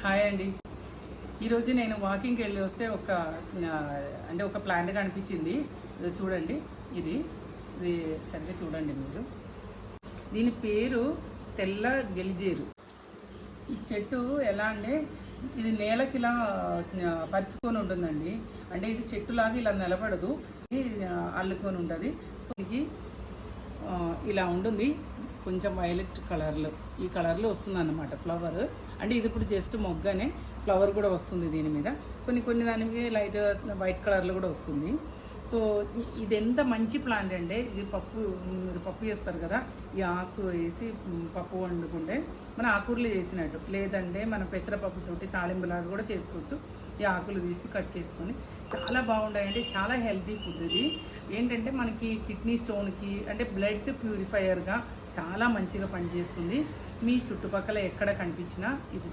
Hi అండి. ఈరోజు నేను వాకింగ్కి వెళ్ళి వస్తే ఒక ప్లాంట్ కనిపించింది. ఇది చూడండి, ఇది ఇది సరిగ్గా చూడండి మీరు. దీని పేరు తెల్ల గెలిజేరు. ఈ చెట్టు ఎలా అంటే ఇది నేలకి ఇలా పరుచుకొని ఉంటుందండి. అంటే ఇది చెట్టులాగా ఇలా నిలబడదు, ఇది అల్లుకొని ఉంటుంది. సో ఇది ఇలా ఉంటుంది, కొంచెం వైలెట్ కలర్లో, ఈ కలర్లో వస్తుంది అన్నమాట ఫ్లవర్. అంటే ఇది ఇప్పుడు జస్ట్ మొగ్గనే, ఫ్లవర్ కూడా వస్తుంది దీని మీద. కొన్ని దాని మీద లైట్ వైట్ కలర్లో కూడా వస్తుంది. సో ఇది ఎంత మంచి ప్లాంట్ అంటే, ఇది పప్పు చేస్తారు కదా, ఈ ఆకు వేసి పప్పు వండుకుంటే మన ఆకూరలు చేసినట్టు, లేదంటే మన పెసరపప్పుతోటి తాలింపులాగా కూడా చేసుకోవచ్చు. ఈ ఆకులు తీసి కట్ చేసుకొని చాలా బాగుంటాయండి. చాలా హెల్తీ ఫుడ్ ఇది. ఏంటంటే మనకి కిడ్నీ స్టోన్కి, అంటే బ్లడ్ ప్యూరిఫైయర్గా చాలా మంచిగా పనిచేస్తుంది. మీ చుట్టుపక్కల ఎక్కడ కనిపించినా ఇది